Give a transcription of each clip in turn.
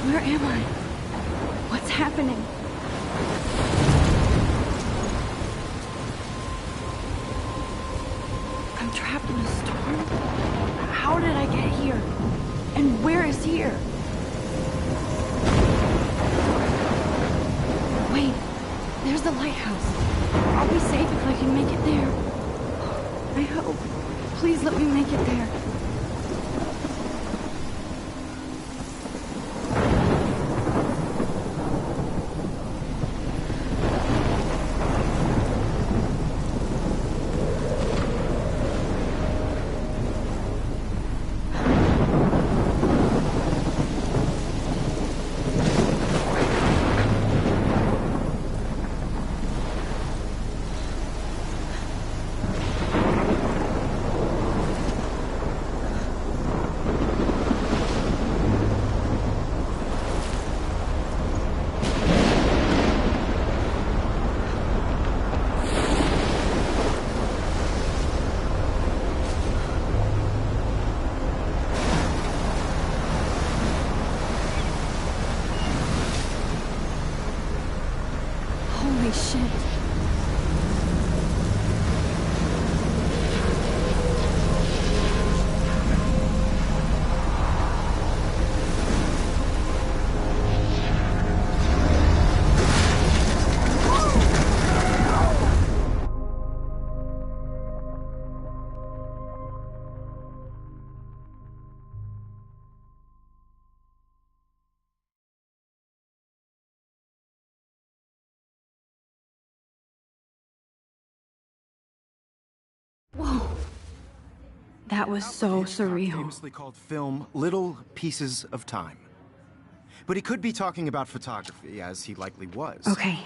Where am I? What's happening? I'm trapped in a storm? How did I get here? And where is here? Wait, there's the lighthouse. I'll be safe if I can make it there. I hope. Please let me make it there. Holy shit. Whoa. That was so surreal. Famously called film Little Pieces of Time. But he could be talking about photography, as he likely was. Okay,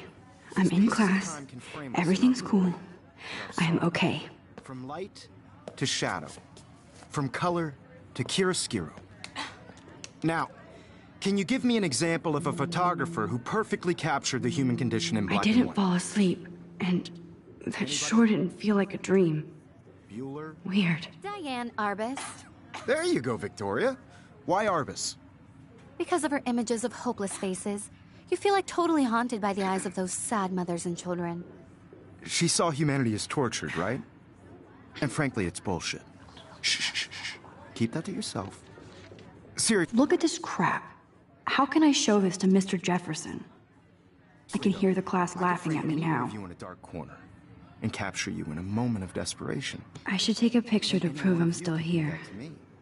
I'm in class. Everything's cool. I'm okay. From light to shadow. From color to chiaroscuro. Now, can you give me an example of a photographer who perfectly captured the human condition in black and I didn't white? fall asleep, and that sure didn't feel like a dream. Bueller? Weird. Diane Arbus. There you go, Victoria. Why Arbus? Because of her images of hopeless faces, you feel like totally haunted by the eyes of those sad mothers and children. She saw humanity as tortured, right? And frankly, it's bullshit. Shh, shh, shh, shh. Keep that to yourself. Seriously. Look at this crap. How can I show this to Mr. Jefferson? I can hear the class laughing at me now. You in a dark corner and capture you in a moment of desperation. I should take a picture to prove I'm still here.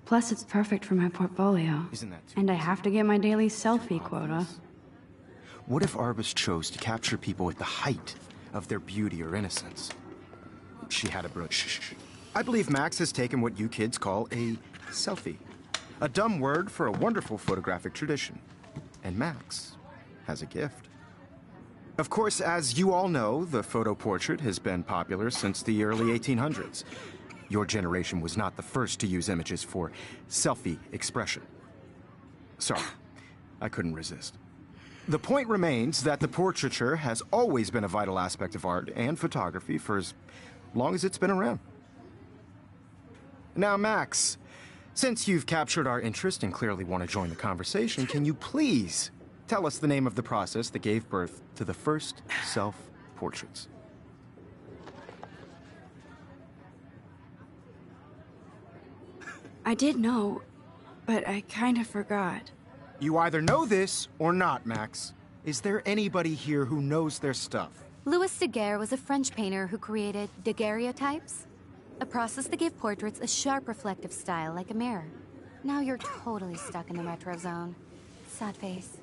Plus, it's perfect for my portfolio. And I have to get my daily selfie quota. What if Arbus chose to capture people at the height of their beauty or innocence? She had a brooch. I believe Max has taken what you kids call a selfie. A dumb word for a wonderful photographic tradition. And Max has a gift. Of course, as you all know, the photo portrait has been popular since the early 1800s. Your generation was not the first to use images for selfie expression. Sorry, I couldn't resist. The point remains that the portraiture has always been a vital aspect of art and photography for as long as it's been around. Now, Max, since you've captured our interest and clearly want to join the conversation, can you please tell us the name of the process that gave birth to the first self-portraits? I did know, but I kind of forgot. You either know this or not, Max. Is there anybody here who knows their stuff? Louis Daguerre was a French painter who created daguerreotypes, a process that gave portraits a sharp reflective style like a mirror. Now you're totally stuck in the retro zone. Sad face.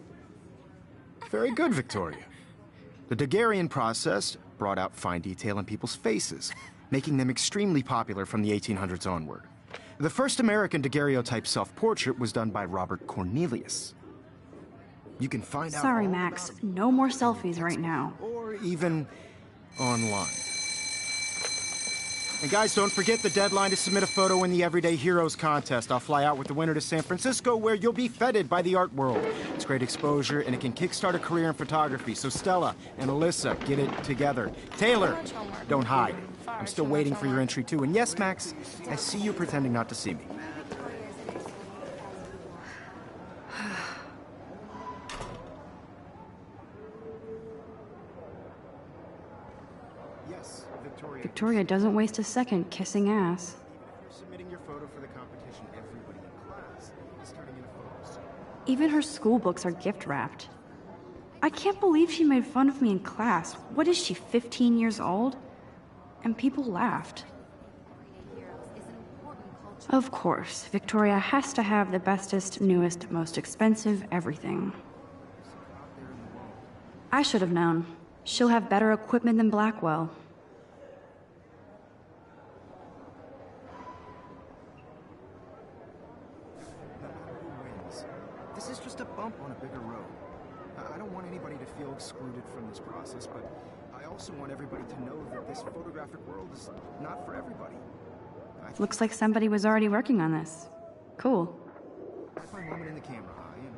Very good, Victoria. The Daguerrean process brought out fine detail in people's faces, making them extremely popular from the 1800s onward. The first American daguerreotype self-portrait was done by Robert Cornelius. You can find out. Sorry, Max. No more selfies right now. Or even online. And guys, don't forget the deadline to submit a photo in the Everyday Heroes contest. I'll fly out with the winner to San Francisco, where you'll be feted by the art world. It's great exposure, and it can kickstart a career in photography. So Stella and Alyssa, get it together. Taylor, don't hide. I'm still waiting for your entry, too. And yes, Max, I see you pretending not to see me. Yes, Victoria. Victoria doesn't waste a second kissing ass. Even if you're submitting your photo for the competition, everybody in class is turning in a photo. So Even her school books are gift wrapped. I can't believe she made fun of me in class. What is she, 15 years old? And people laughed. Of course, Victoria has to have the bestest, newest, most expensive everything. I should have known. She'll have better equipment than Blackwell. no matter who wins, this is just a bump on a bigger road. I don't want anybody to feel excluded from this process, but I also want everybody to know that this photographic world is not for everybody. Looks like somebody was already working on this. Cool. That's my moment in the camera eye, and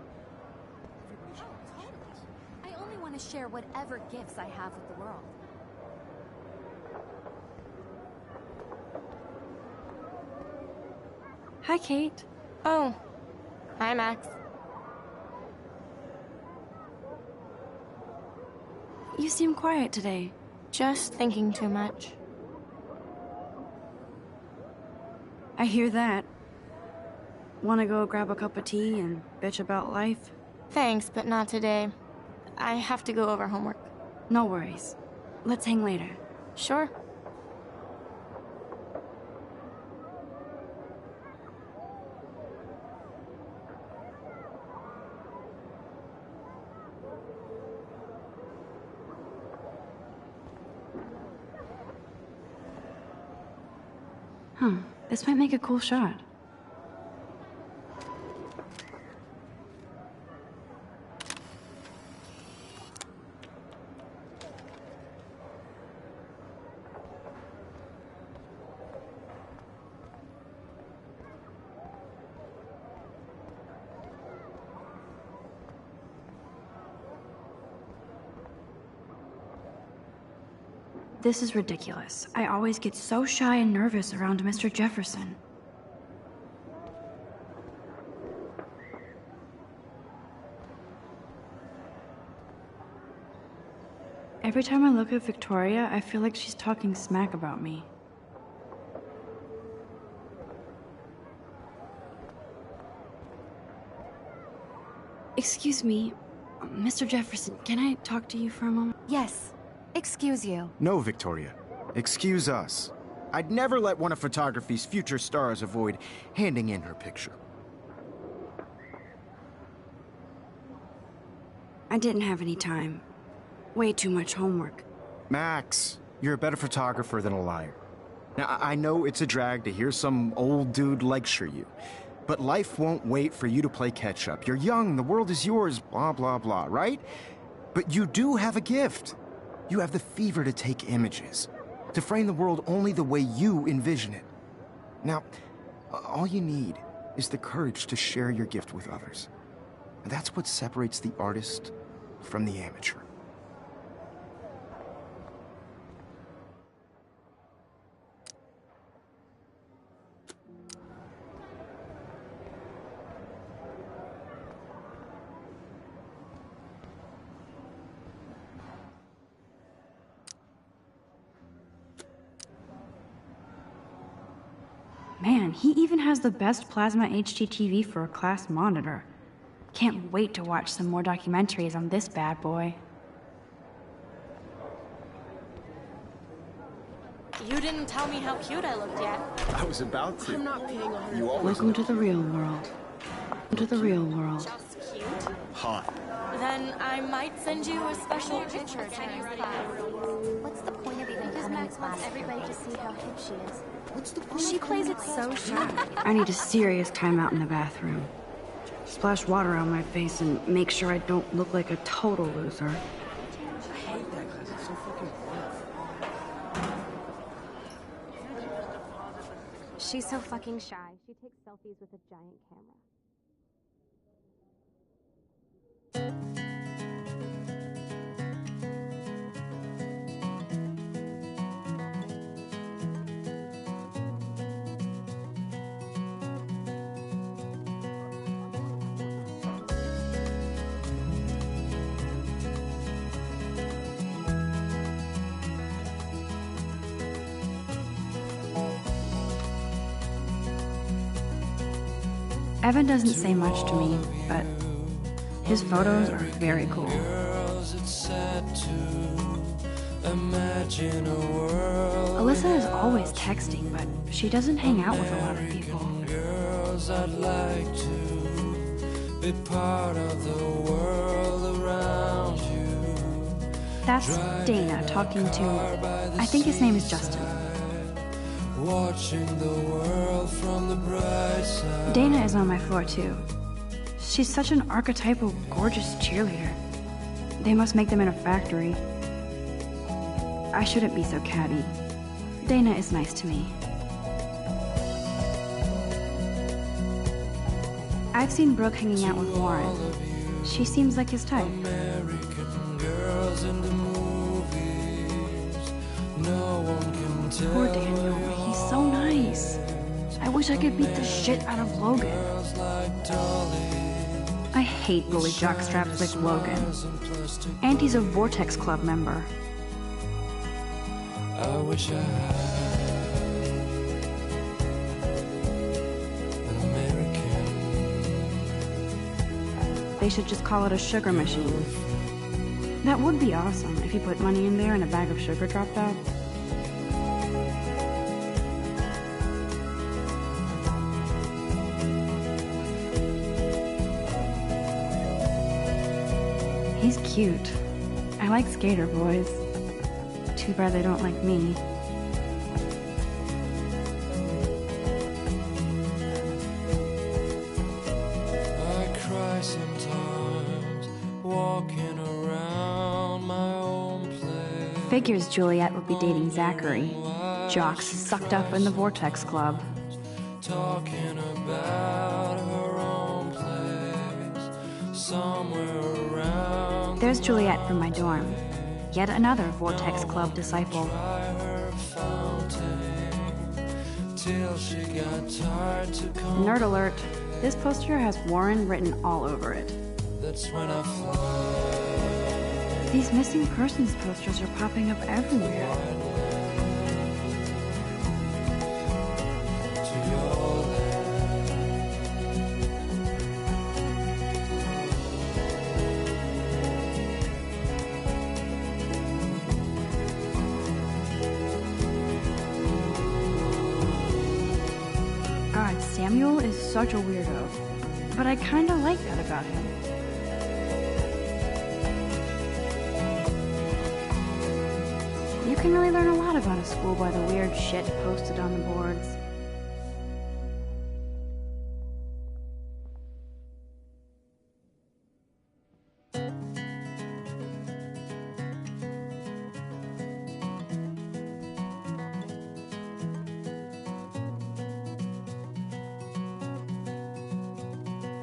everybody should have these shots. I only want to share whatever gifts I have with the world. Hi, Kate. Oh. Hi, Max. You seem quiet today. Just thinking too much. I hear that. Wanna go grab a cup of tea and bitch about life? Thanks, but not today. I have to go over homework. No worries. Let's hang later. Sure. This might make a cool shot. This is ridiculous. I always get so shy and nervous around Mr. Jefferson. Every time I look at Victoria, I feel like she's talking smack about me. Excuse me, Mr. Jefferson, can I talk to you for a moment? Yes. Excuse you. No, Victoria. Excuse us. I'd never let one of photography's future stars avoid handing in her picture. I didn't have any time. Way too much homework. Max, you're a better photographer than a liar. Now, I know it's a drag to hear some old dude lecture you, but life won't wait for you to play catch-up. You're young, the world is yours, blah, blah, blah, right? But you do have a gift. You have the fever to take images, to frame the world only the way you envision it. Now, all you need is the courage to share your gift with others. And that's what separates the artist from the amateur. Man, he even has the best plasma HDTV for a class monitor. Can't wait to watch some more documentaries on this bad boy. You didn't tell me how cute I looked yet. I was about to. I'm not paying 100. You always Welcome to the real world. Welcome to the real world. Just cute. hot. Then I might send you a special picture. What's the point of even coming to class? Everybody to see how hip she is. What's the point? She plays it so shy. I need a serious timeout in the bathroom. Splash water on my face and make sure I don't look like a total loser. I hate that class. It's so fucking boring. She's so fucking shy. She takes selfies with a giant camera. Evan doesn't say much to me, but his photos are very cool. Alyssa is always texting, but she doesn't hang out with a lot of people. I'd like to be part of the world around you. That's Dana talking to, I think his name is Justin. Watching the world from the bright side. Dana is on my floor too. She's such an archetypal, gorgeous cheerleader. They must make them in a factory. I shouldn't be so catty. Dana is nice to me. I've seen Brooke hanging out with Warren. She seems like his type. American girls in the movies. No one can tell. Poor Daniel, he's so nice. I wish I could beat the shit out of Logan. I hate bully jockstraps like Logan. And he's a Vortex Club member. I wish I had an American. They should just call it a sugar machine. That would be awesome if you put money in there and a bag of sugar dropped out. He's cute. I like skater boys. Too bad they don't like me. I cry sometimes walking around my own place. Figures Juliet would be dating Zachary. Jock's sucked up in the Vortex Club. Talking about her own place somewhere around. There's Juliet from my dorm. Yet another Vortex Club disciple. Her fountain till she got tired to come. Nerd alert. This poster has Warren written all over it. That's when I fly. These missing persons posters are popping up everywhere. To your land. God, Samuel is such a weirdo. But I kinda like that about him. You can really learn a lot about a school by the weird shit posted on the boards.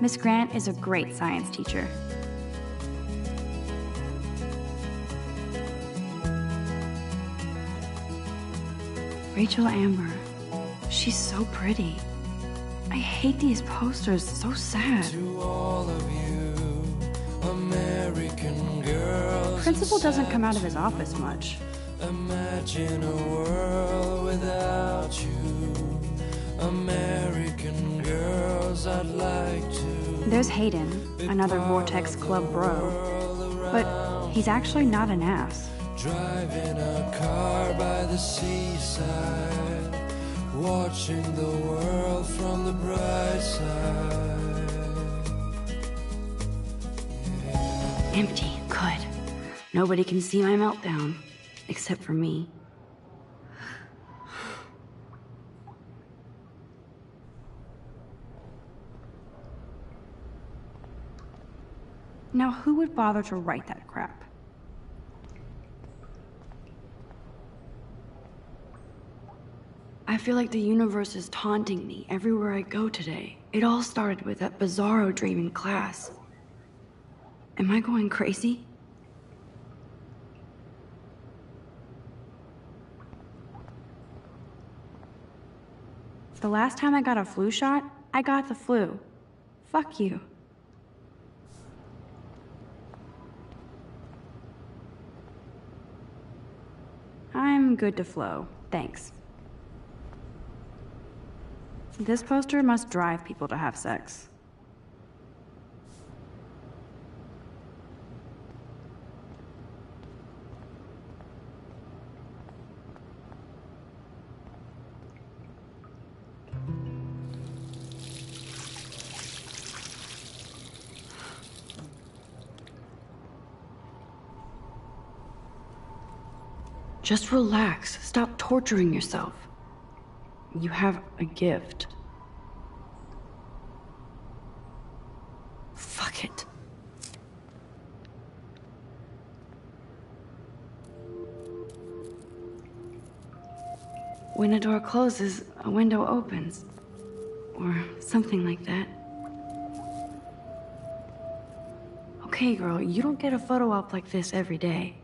Miss Grant is a great science teacher. Rachel Amber. She's so pretty. I hate these posters, so sad. To all of you American girls. Principal doesn't come out of his office much. Imagine a world without you. American girls, I'd like to. There's Hayden, another Vortex Club bro. But he's actually not an ass. Driving a car by the seaside, watching the world from the bright side. Empty, good. Nobody can see my meltdown, except for me. Now, who would bother to write that crap? I feel like the universe is taunting me everywhere I go today. It all started with that bizarro dream in class. Am I going crazy? The last time I got a flu shot, I got the flu. Fuck you. I'm good to flow, thanks. This poster must drive people to have sex. Just relax. Stop torturing yourself. You have a gift. Fuck it. When a door closes, a window opens. Or something like that. Okay, girl, you don't get a photo op like this every day.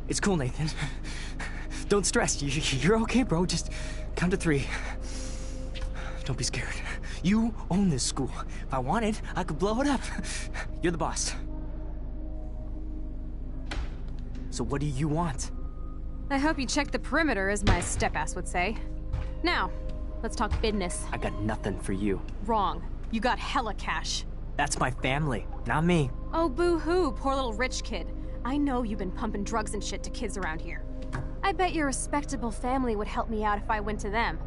It's cool, Nathan. Don't stress. You're okay, bro. Just count to 3. Don't be scared. You own this school. If I wanted, I could blow it up. You're the boss. So what do you want? I hope you checked the perimeter, as my step-ass would say. Now, let's talk business. I got nothing for you. Wrong. You got hella cash. That's my family, not me. Oh, boo-hoo, poor little rich kid. I know you've been pumping drugs and shit to kids around here. I bet your respectable family would help me out if I went to them.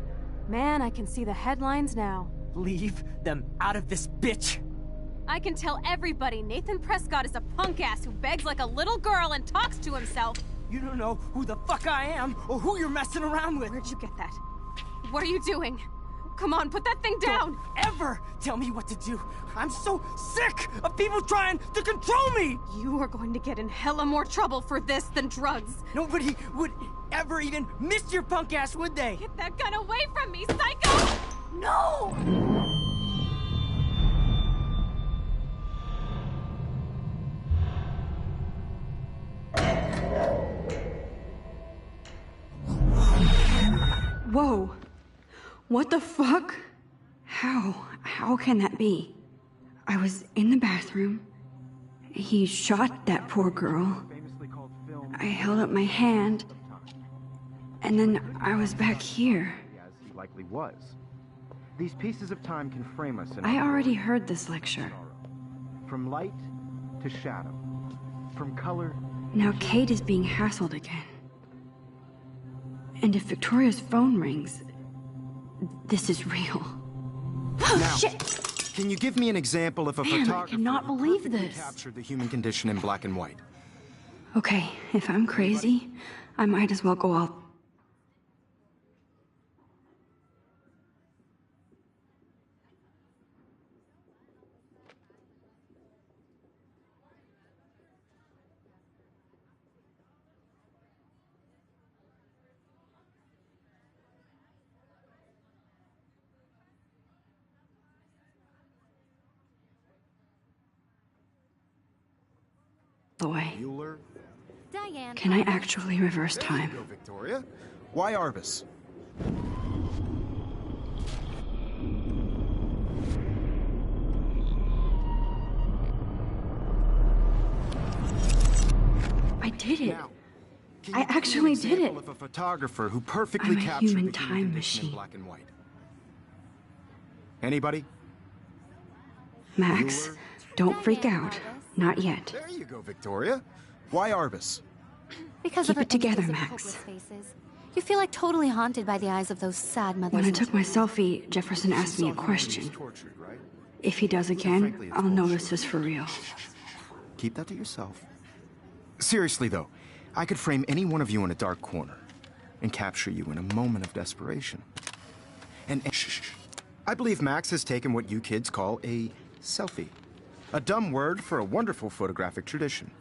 Man, I can see the headlines now. Leave them out of this bitch! I can tell everybody Nathan Prescott is a punk ass who begs like a little girl and talks to himself. You don't know who the fuck I am or who you're messing around with. Where'd you get that? What are you doing? Come on, put that thing down! Don't ever tell me what to do! I'm so sick of people trying to control me! You are going to get in hella more trouble for this than drugs. Nobody would ever even miss your punk ass, would they? Get that gun away from me, psycho! No! Whoa. What the fuck? How can that be? I was in the bathroom. He shot that poor girl. I held up my hand. And then I was back here. As he likely was. These pieces of time can frame us in I our already world. heard this lecture. From light to shadow. From color. Now Kate is being hassled again. And if Victoria's phone rings, this is real. Now, Shit! can you give me an example of a Man, I photographer cannot who believe perfectly this. captured the human condition in black and white? Okay, if I'm crazy, I might as well go all... the way. Bueller? Diane. Can I actually reverse There time? you go, Victoria. Why Arbus? I did it. Now, can I you give me an actually did example it. Of a photographer who perfectly I'm a captured human the time human condition in machine. black and white. Anybody? Max, Bueller? don't freak Diane out. Arbus. Not yet. There you go, Victoria. Why Arbus? Because Keep of her it together, images of Max. hopeless faces. You feel like totally haunted by the eyes of those sad mothers. When I and took my children. selfie, Jefferson asked me a question. Tortured, right? If he does again, I'll know this is for real. Keep that to yourself. Seriously, though, I could frame any one of you in a dark corner and capture you in a moment of desperation. And shh. I believe Max has taken what you kids call a selfie. A dumb word for a wonderful photographic tradition.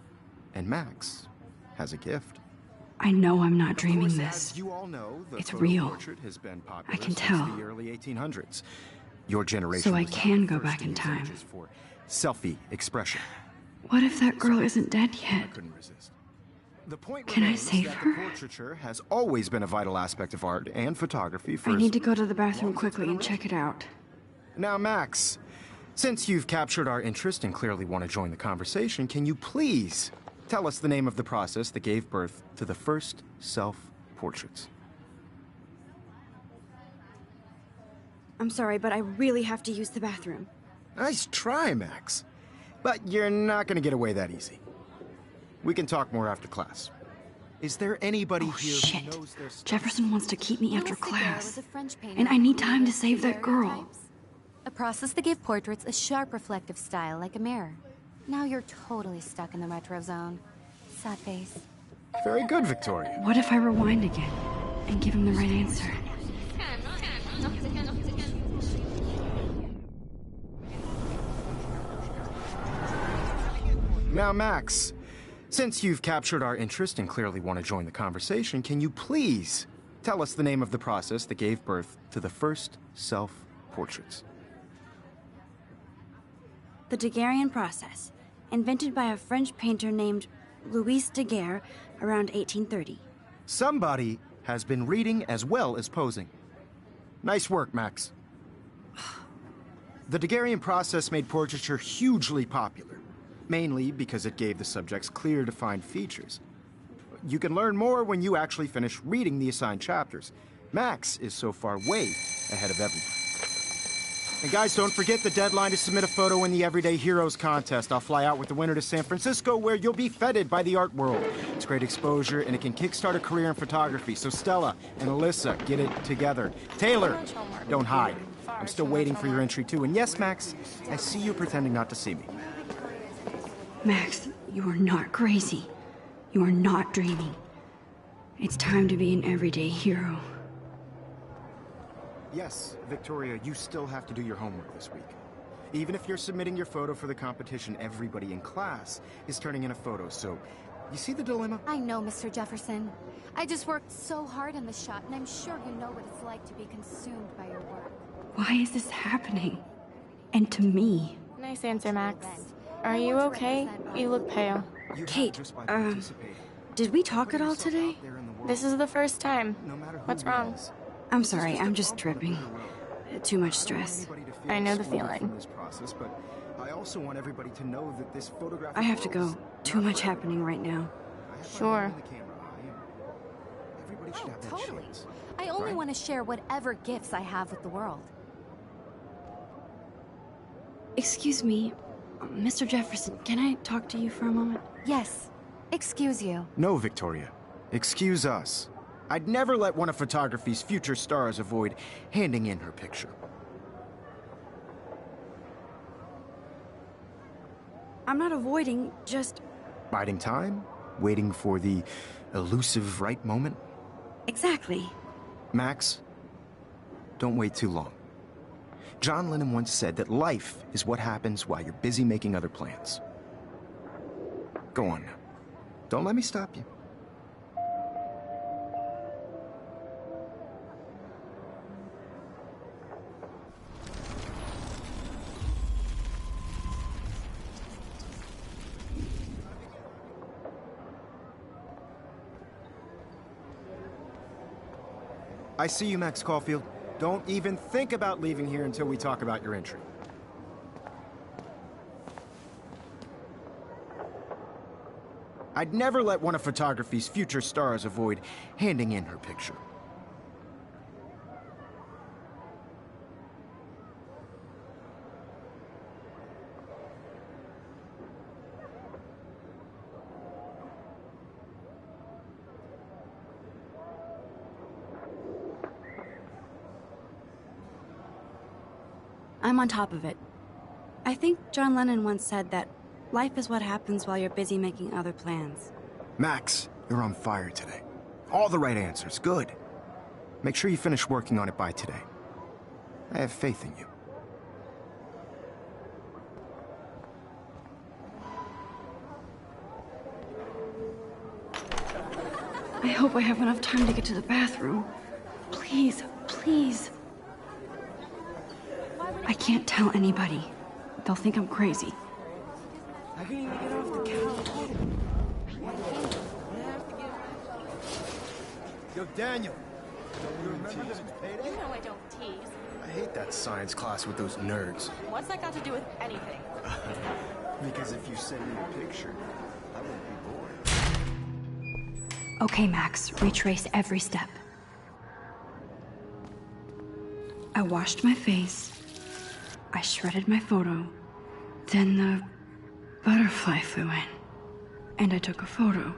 And Max has a gift. I know I'm not Of dreaming course, this. as you all know, the It's photo real. portrait has been popular I can since tell. the early 1800s. Your generation So I was not can the go first back to in use time. images for selfie expression. What if that girl isn't dead I yet? couldn't resist. The point Can I remains save that her? the portraiture has always been a vital aspect of art and photography for I need to as go to the bathroom long as it's quickly been and check it out. Now, Max, since you've captured our interest and clearly want to join the conversation, can you please tell us the name of the process that gave birth to the first self-portraits? I'm sorry, but I really have to use the bathroom. Nice try, Max. But you're not gonna get away that easy. We can talk more after class. Is there anybody Oh, here shit. who knows their stuff? Jefferson wants to keep me after Louis Daguerre class. was a French painter And I who need time to created save that girl. daguerreotypes, a process that gave portraits a sharp reflective style like a mirror. Now you're totally stuck in the retro zone. Sad face. Very good, Victoria. What if I rewind again and give him the right answer? Now, Max, since you've captured our interest and clearly want to join the conversation, can you please tell us the name of the process that gave birth to the first self-portraits? The Daguerrean process, invented by a French painter named Louis Daguerre around 1830. Somebody has been reading as well as posing. Nice work, Max. The Daguerrean process made portraiture hugely popular, mainly because it gave the subjects clear, defined features. You can learn more when you actually finish reading the assigned chapters. Max is so far way ahead of everyone. And guys, don't forget the deadline to submit a photo in the Everyday Heroes contest. I'll fly out with the winner to San Francisco, where you'll be feted by the art world. It's great exposure, and it can kickstart a career in photography. So Stella and Alyssa, get it together. Taylor, don't hide. I'm still waiting for your entry, too. And yes, Max, I see you pretending not to see me. Max, you are not crazy. You are not dreaming. It's time to be an everyday hero. Yes, Victoria, you still have to do your homework this week. Even if you're submitting your photo for the competition, everybody in class is turning in a photo, so you see the dilemma? I know, Mr. Jefferson. I just worked so hard on the shot, and I'm sure you know what it's like to be consumed by your work. Why is this happening? And to me? Nice answer, Max. Are you okay? You look pale. You Kate, just by participating. Did we talk at all today? There in the world, This is the first time. no matter who What's wrong? wins. I'm sorry, I'm just tripping. Too much stress. Anybody to feel I know the excluded feeling. from this process, but I also want everybody to know that this photographic I have to world go. is Too not much for everyone. happening right now. I have my Sure. hand in the camera eye, and everybody should Oh, have that totally. chance. I only Right? want to share whatever gifts I have with the world. Excuse me, Mr. Jefferson, can I talk to you for a moment? Yes. Excuse you. No, Victoria. Excuse us. I'd never let one of photography's future stars avoid handing in her picture. I'm not avoiding, just... Biding time? Waiting for the elusive right moment? Exactly. Max, don't wait too long. John Lennon once said that life is what happens while you're busy making other plans. Go on now. Don't let me stop you. I see you, Max Caulfield. Don't even think about leaving here until we talk about your entry. I'd never let one of photography's future stars avoid handing in her picture. I'm on top of it. I think John Lennon once said that life is what happens while you're busy making other plans. Max, you're on fire today. All the right answers, good. Make sure you finish working on it by today. I have faith in you. I hope I have enough time to get to the bathroom. Please, please. I can't tell anybody. They'll think I'm crazy. I couldn't even get off the couch. Yo, Daniel. You remember that it's payday? No, I don't tease. I hate that science class with those nerds. What's that got to do with anything? Because if you send me a picture, I won't be bored. Okay, Max, retrace every step. I washed my face. I shredded my photo. Then the butterfly flew in. And I took a photo.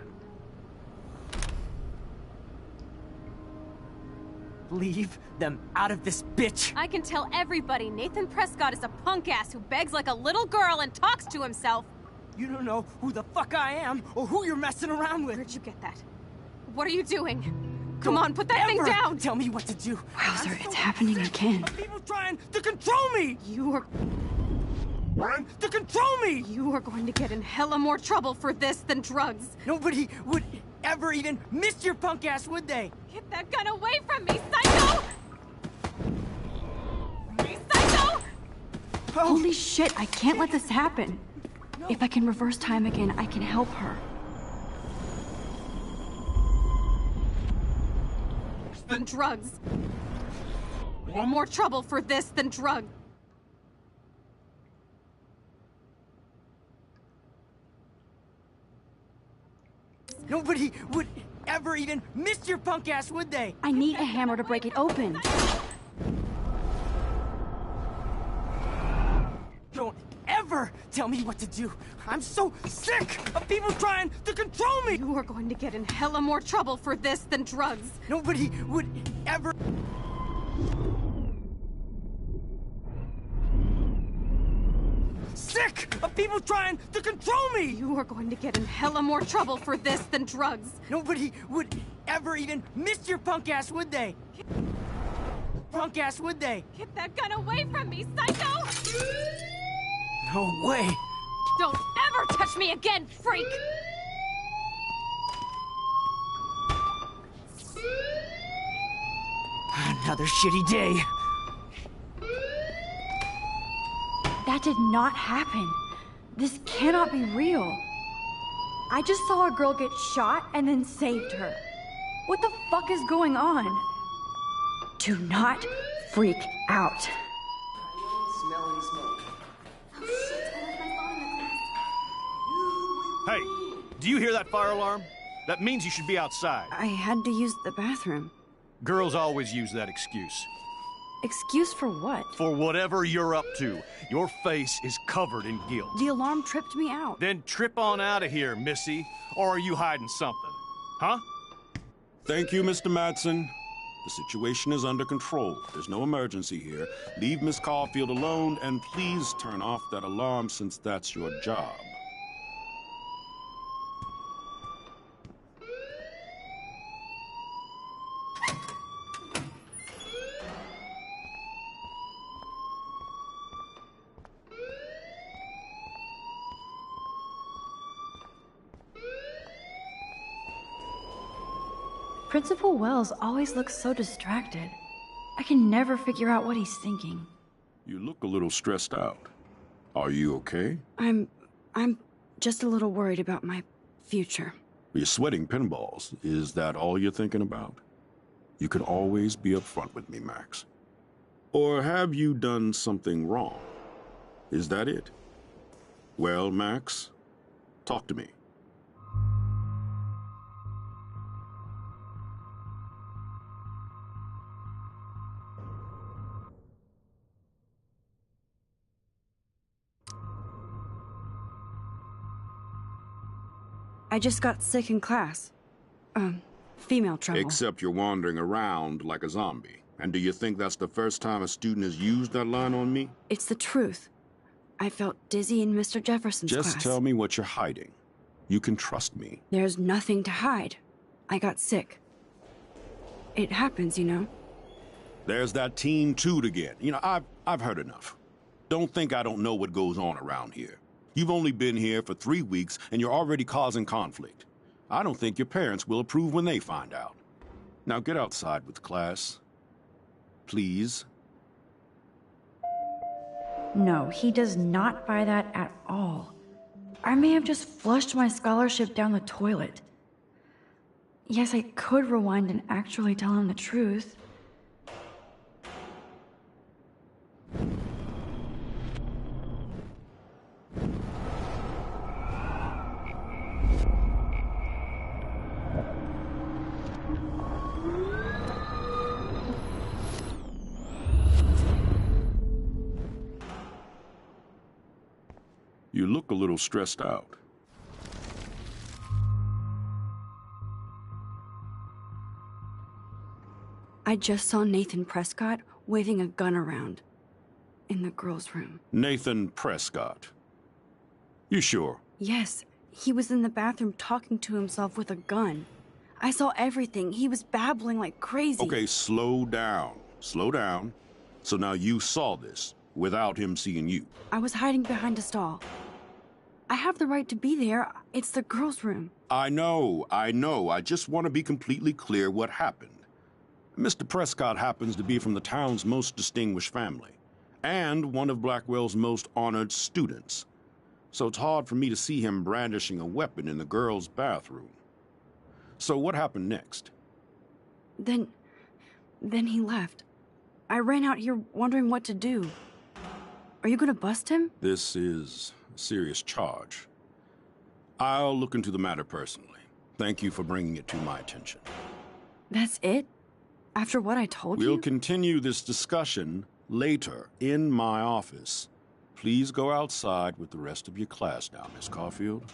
Leave them out of this bitch! I can tell everybody Nathan Prescott is a punk ass who begs like a little girl and talks to himself. You don't know who the fuck I am or who you're messing around with. Where'd you get that? What are you doing? Come on, put that thing down! Tell me what to do. Wowzer, it's happening again. People trying to control me! You are To control me! You are going to get in hella more trouble for this than drugs. Nobody would ever even miss your punk ass, would they? Get that gun away from me, psycho! Psycho! Holy shit, I can't let this happen. If I can reverse time again, I can help her. Than drugs. More trouble for this than drugs. Nobody would ever even miss your punk ass, would they? I need a hammer to break it open. Don't ever tell me what to do. I'm so sick of people trying to control me. You are going to get in hella more trouble for this than drugs. Nobody would ever... Sick of people trying to control me! You are going to get in hella more trouble for this than drugs. Nobody would ever even miss your punk ass, would they? Punk ass, would they? Get that gun away from me, psycho! No way! Don't ever touch me again, freak! Another shitty day. That did not happen. This cannot be real. I just saw a girl get shot and then saved her. What the fuck is going on? Do not freak out. Hey, do you hear that fire alarm? That means you should be outside. I had to use the bathroom. Girls always use that excuse. Excuse for what? For whatever you're up to, your face is covered in guilt. The alarm tripped me out. Then trip on out of here, Missy. Or are you hiding something? Huh? Thank you, Mr. Madsen. The situation is under control. There's no emergency here. Leave Miss Caulfield alone, and please turn off that alarm since that's your job. Principal Wells always looks so distracted. I can never figure out what he's thinking. You look a little stressed out. Are you okay? I'm just a little worried about my future. You're sweating pinballs. Is that all you're thinking about? You can always be upfront with me, Max. Or have you done something wrong? Is that it? Well, Max, talk to me. I just got sick in class. Female trouble. Except you're wandering around like a zombie. And do you think that's the first time a student has used that line on me? It's the truth. I felt dizzy in Mr. Jefferson's class. Just tell me what you're hiding. You can trust me. There's nothing to hide. I got sick. It happens, you know. There's that teen toot again. You know, I've heard enough. Don't think I don't know what goes on around here. You've only been here for 3 weeks, and you're already causing conflict. I don't think your parents will approve when they find out. Now get outside with class. Please. No, he does not buy that at all. I may have just flushed my scholarship down the toilet. Yes, I could rewind and actually tell him the truth. You look a little stressed out. I just saw Nathan Prescott waving a gun around in the girls' room. Nathan Prescott. You sure? Yes, he was in the bathroom talking to himself with a gun. I saw everything. He was babbling like crazy. Okay, slow down. Slow down. So now you saw this without him seeing you. I was hiding behind a stall. I have the right to be there. It's the girls' room. I know. I just want to be completely clear what happened. Mr. Prescott happens to be from the town's most distinguished family, and one of Blackwell's most honored students. So it's hard for me to see him brandishing a weapon in the girls' bathroom. So what happened next? Then he left. I ran out here wondering what to do. Are you gonna bust him? This is a serious charge. I'll look into the matter personally. Thank you for bringing it to my attention. That's it? After what I told you? We'll continue this discussion later in my office. Please go outside with the rest of your class now, Miss Caulfield.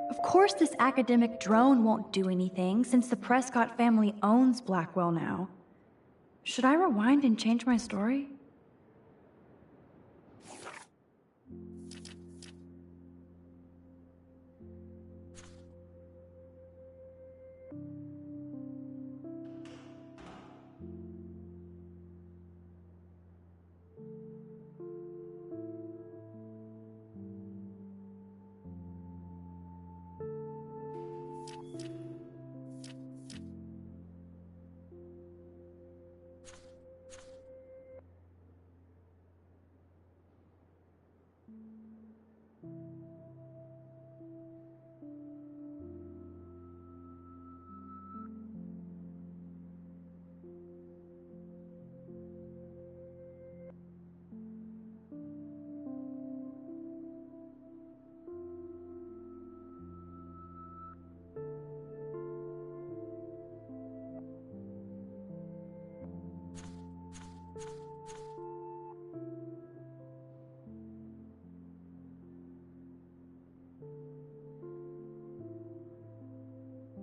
Of course this academic drone won't do anything, since the Prescott family owns Blackwell now. Should I rewind and change my story?